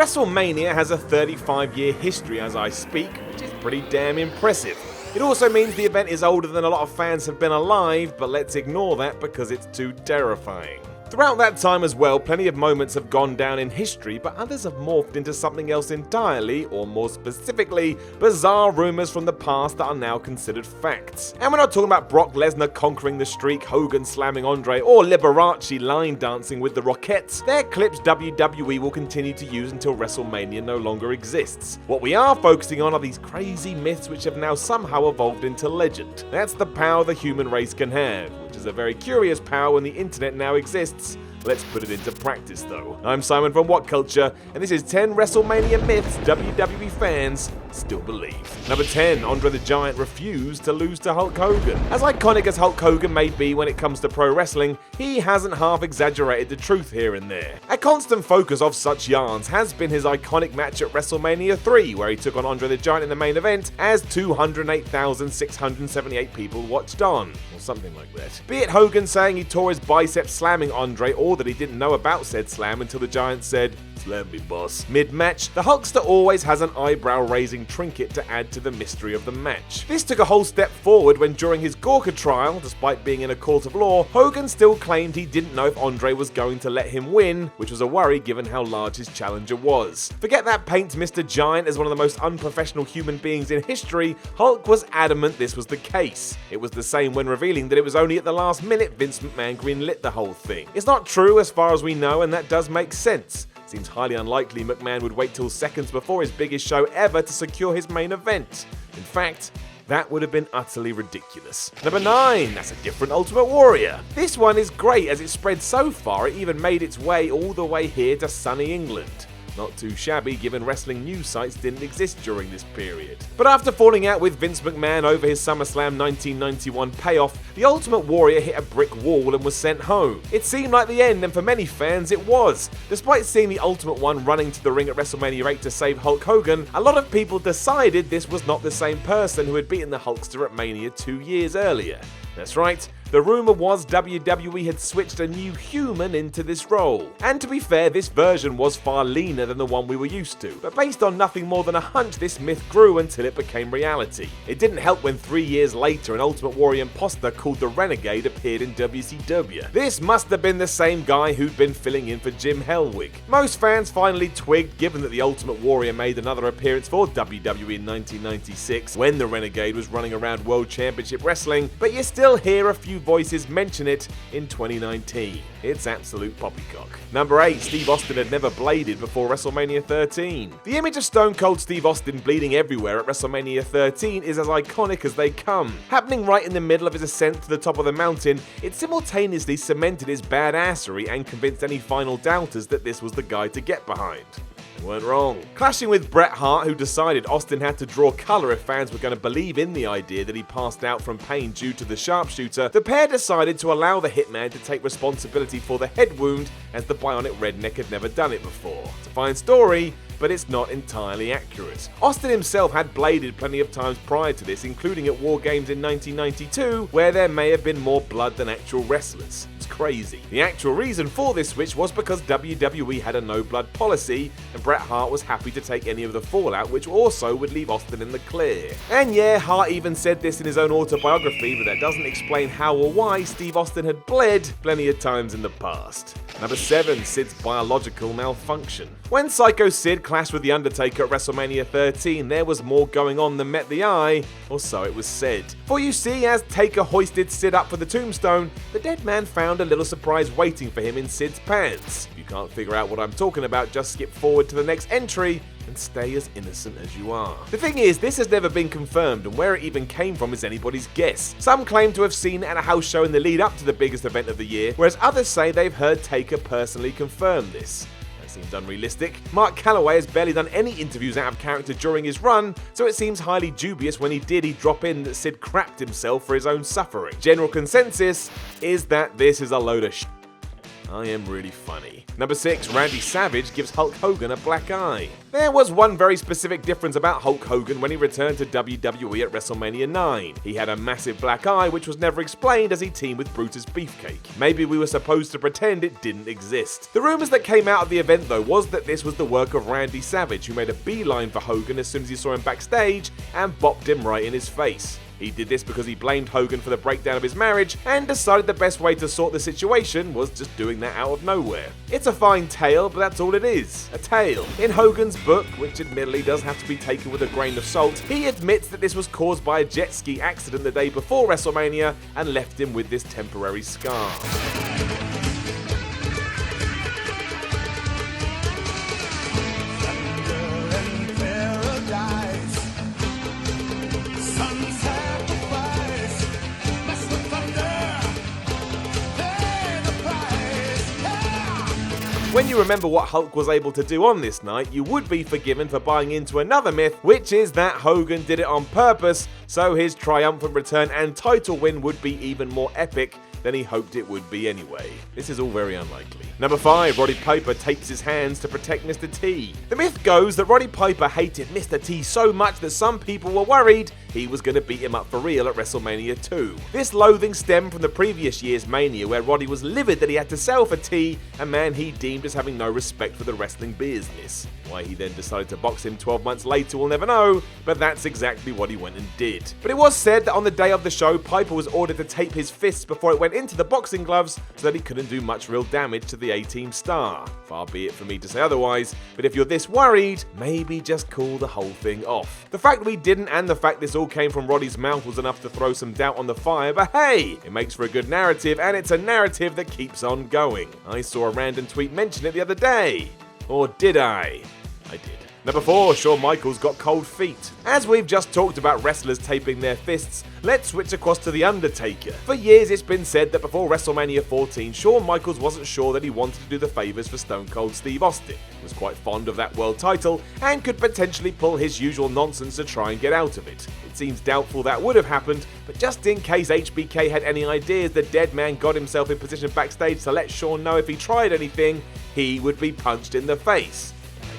WrestleMania has a 35-year history as I speak, which is pretty damn impressive. It also means the event is older than a lot of fans have been alive, but let's ignore that because it's too terrifying. Throughout that time as well, plenty of moments have gone down in history, but others have morphed into something else entirely, or more specifically, bizarre rumors from the past that are now considered facts. And we're not talking about Brock Lesnar conquering the streak, Hogan slamming Andre, or Liberace line dancing with the Rockettes. They're clips WWE will continue to use until WrestleMania no longer exists. What we are focusing on are these crazy myths which have now somehow evolved into legend. That's the power the human race can have, which is a very curious power when the internet now exists. Let's put it into practice though. I'm Simon from WhatCulture, and this is 10 WrestleMania myths WWE fans still believe. Number 10, Andre the Giant refused to lose to Hulk Hogan. As iconic as Hulk Hogan may be when it comes to pro wrestling, he hasn't half exaggerated the truth here and there. A constant focus of such yarns has been his iconic match at WrestleMania 3, where he took on Andre the Giant in the main event as 208,678 people watched on, or something like that. Be it Hogan saying he tore his bicep slamming Andre, or that he didn't know about said slam until the Giant said, "Slam me, boss." Mid-match, the Hulkster always has an eyebrow-raising trinket to add to the mystery of the match. This took a whole step forward when during his Gawker trial, despite being in a court of law, Hogan still claimed he didn't know if Andre was going to let him win, which was a worry given how large his challenger was. Forget that paints Mr. Giant as one of the most unprofessional human beings in history, Hulk was adamant this was the case. It was the same when revealing that it was only at the last minute Vince McMahon greenlit the whole thing. It's not true as far as we know, and that does make sense. Seems highly unlikely McMahon would wait till seconds before his biggest show ever to secure his main event. In fact, that would have been utterly ridiculous. Number 9, that's a different Ultimate Warrior. This one is great as it spread so far it even made its way all the way here to sunny England. Not too shabby given wrestling news sites didn't exist during this period. But after falling out with Vince McMahon over his SummerSlam 1991 payoff, the Ultimate Warrior hit a brick wall and was sent home. It seemed like the end, and for many fans it was. Despite seeing the Ultimate One running to the ring at WrestleMania 8 to save Hulk Hogan, a lot of people decided this was not the same person who had beaten the Hulkster at Mania 2 years earlier. That's right, the rumour was WWE had switched a new human into this role. And to be fair, this version was far leaner than the one we were used to. But based on nothing more than a hunch, this myth grew until it became reality. It didn't help when 3 years later an Ultimate Warrior imposter called the Renegade appeared in WCW. This must have been the same guy who'd been filling in for Jim Hellwig. Most fans finally twigged given that the Ultimate Warrior made another appearance for WWE in 1996 when the Renegade was running around World Championship Wrestling, but you still hear a few voices mention it in 2019. It's absolute poppycock. Number 8, Steve Austin had never bladed before WrestleMania 13. The image of Stone Cold Steve Austin bleeding everywhere at WrestleMania 13 is as iconic as they come. Happening right in the middle of his ascent to the top of the mountain, it simultaneously cemented his badassery and convinced any final doubters that this was the guy to get behind. Weren't wrong. Clashing with Bret Hart, who decided Austin had to draw colour if fans were going to believe in the idea that he passed out from pain due to the sharpshooter, the pair decided to allow the Hitman to take responsibility for the head wound as the bionic redneck had never done it before. It's a fine story, but it's not entirely accurate. Austin himself had bladed plenty of times prior to this, including at War Games in 1992, where there may have been more blood than actual wrestlers. It's crazy. The actual reason for this switch was because WWE had a no-blood policy, and Bret Hart was happy to take any of the fallout, which also would leave Austin in the clear. And yeah, Hart even said this in his own autobiography, but that doesn't explain how or why Steve Austin had bled plenty of times in the past. Number 7, Sid's biological malfunction. When Psycho Sid clashed with The Undertaker at WrestleMania 13, there was more going on than met the eye, or so it was said. For you see, as Taker hoisted Sid up for the tombstone, the dead man found a little surprise waiting for him in Sid's pants. If you can't figure out what I'm talking about, just skip forward to the next entry and stay as innocent as you are. The thing is, this has never been confirmed, and where it even came from is anybody's guess. Some claim to have seen it at a house show in the lead up to the biggest event of the year, whereas others say they've heard Taker personally confirm this. Seems unrealistic. Mark Calloway has barely done any interviews out of character during his run, so it seems highly dubious when he'd drop in that Sid crapped himself for his own suffering. General consensus is that this is a load of shit. I am really funny. Number 6, Randy Savage gives Hulk Hogan a black eye. There was one very specific difference about Hulk Hogan when he returned to WWE at WrestleMania 9. He had a massive black eye which was never explained as he teamed with Brutus Beefcake. Maybe we were supposed to pretend it didn't exist. The rumors that came out of the event though was that this was the work of Randy Savage, who made a beeline for Hogan as soon as he saw him backstage and bopped him right in his face. He did this because he blamed Hogan for the breakdown of his marriage and decided the best way to sort the situation was just doing that out of nowhere. It's a fine tale, but that's all it is, a tale. In Hogan's book, which admittedly does have to be taken with a grain of salt, he admits that this was caused by a jet ski accident the day before WrestleMania and left him with this temporary scar. When you remember what Hulk was able to do on this night, you would be forgiven for buying into another myth, which is that Hogan did it on purpose, so his triumphant return and title win would be even more epic than he hoped it would be anyway. This is all very unlikely. Number 5, Roddy Piper tapes his hands to protect Mr. T. The myth goes that Roddy Piper hated Mr. T so much that some people were worried he was going to beat him up for real at WrestleMania 2. This loathing stemmed from the previous year's Mania, where Roddy was livid that he had to sell for T, a man he deemed as having no respect for the wrestling business. Why he then decided to box him 12 months later we'll never know, but that's exactly what he went and did. But it was said that on the day of the show, Piper was ordered to tape his fists before it went into the boxing gloves so that he couldn't do much real damage to the A-Team star. Far be it for me to say otherwise, but if you're this worried, maybe just call the whole thing off. The fact we didn't and the fact this all came from Roddy's mouth was enough to throw some doubt on the fire, but hey, it makes for a good narrative, and it's a narrative that keeps on going. I saw a random tweet mention it the other day. Or did I? I did. Number 4, Shawn Michaels got cold feet. As we've just talked about wrestlers taping their fists, let's switch across to The Undertaker. For years it's been said that before WrestleMania 14, Shawn Michaels wasn't sure that he wanted to do the favours for Stone Cold Steve Austin. He was quite fond of that world title and could potentially pull his usual nonsense to try and get out of it. It seems doubtful that would have happened, but just in case HBK had any ideas, the dead man got himself in position backstage to let Shawn know if he tried anything, he would be punched in the face.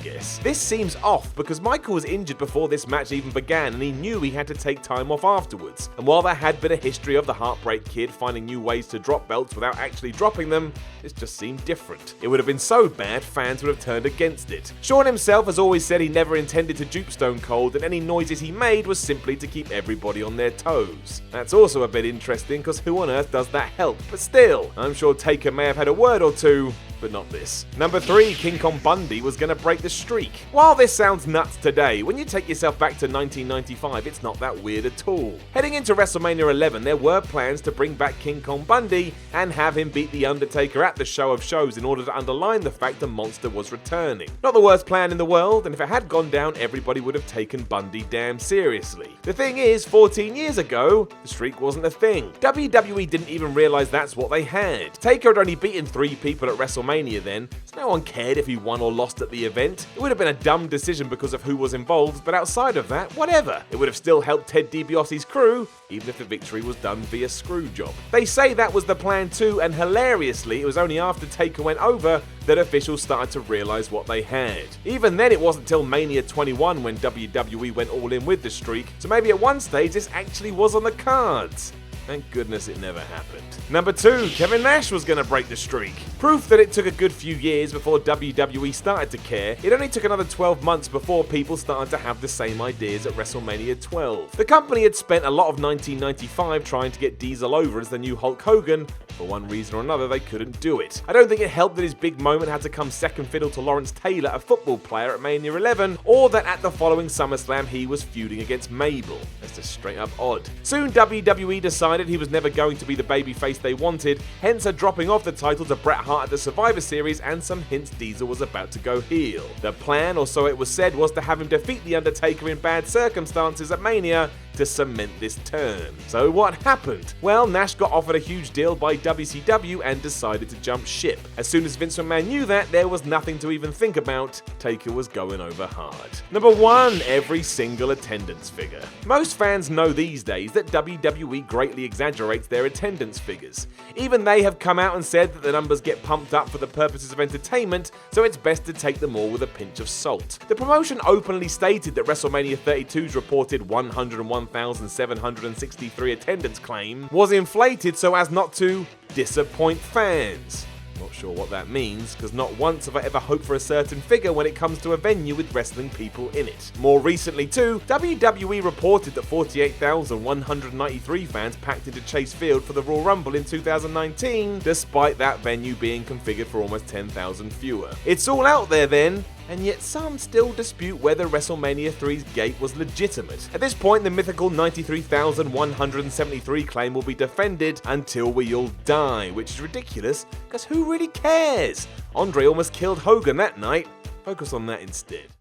Guess. This seems off because Michael was injured before this match even began and he knew he had to take time off afterwards. And while there had been a history of the Heartbreak Kid finding new ways to drop belts without actually dropping them, this just seemed different. It would have been so bad fans would have turned against it. Shawn himself has always said he never intended to dupe Stone Cold and any noises he made was simply to keep everybody on their toes. That's also a bit interesting because who on earth does that help? But still, I'm sure Taker may have had a word or two, but not this. Number 3, King Kong Bundy was going to break the streak. While this sounds nuts today, when you take yourself back to 1995, it's not that weird at all. Heading into WrestleMania 11, there were plans to bring back King Kong Bundy and have him beat The Undertaker at the show of shows in order to underline the fact the monster was returning. Not the worst plan in the world, and if it had gone down, everybody would have taken Bundy damn seriously. The thing is, 14 years ago, the streak wasn't a thing. WWE didn't even realize that's what they had. Taker had only beaten 3 people at WrestleMania then, so no one cared if he won or lost at the event. It would have been a dumb decision because of who was involved, but outside of that, whatever. It would have still helped Ted DiBiase's crew, even if the victory was done via screw job. They say that was the plan too, and hilariously, it was only after Taker went over that officials started to realize what they had. Even then, it wasn't till Mania 21 when WWE went all in with the streak, so maybe at one stage this actually was on the cards. Thank goodness it never happened. Number 2, Kevin Nash was going to break the streak. Proof that it took a good few years before WWE started to care, it only took another 12 months before people started to have the same ideas at WrestleMania 12. The company had spent a lot of 1995 trying to get Diesel over as the new Hulk Hogan. For one reason or another, they couldn't do it. I don't think it helped that his big moment had to come second fiddle to Lawrence Taylor, a football player at Mania 11, or that at the following SummerSlam he was feuding against Mabel. That's just straight up odd. Soon WWE decided he was never going to be the babyface they wanted, hence a dropping off the title to Bret Hart at the Survivor Series and some hints Diesel was about to go heel. The plan, or so it was said, was to have him defeat The Undertaker in bad circumstances at Mania to cement this turn. So what happened? Well, Nash got offered a huge deal by WCW and decided to jump ship. As soon as Vince McMahon knew that, there was nothing to even think about. Taker was going over hard. Number 1. Every single attendance figure. Most fans know these days that WWE greatly exaggerates their attendance figures. Even they have come out and said that the numbers get pumped up for the purposes of entertainment, so it's best to take them all with a pinch of salt. The promotion openly stated that WrestleMania 32's reported 101,763 attendance claim was inflated so as not to disappoint fans. Not sure what that means, because not once have I ever hoped for a certain figure when it comes to a venue with wrestling people in it. More recently too, WWE reported that 48,193 fans packed into Chase Field for the Royal Rumble in 2019, despite that venue being configured for almost 10,000 fewer. It's all out there then, and yet some still dispute whether WrestleMania 3's gate was legitimate. At this point, the mythical 93,173 claim will be defended until we all die, which is ridiculous, because who really cares? Andre almost killed Hogan that night. Focus on that instead.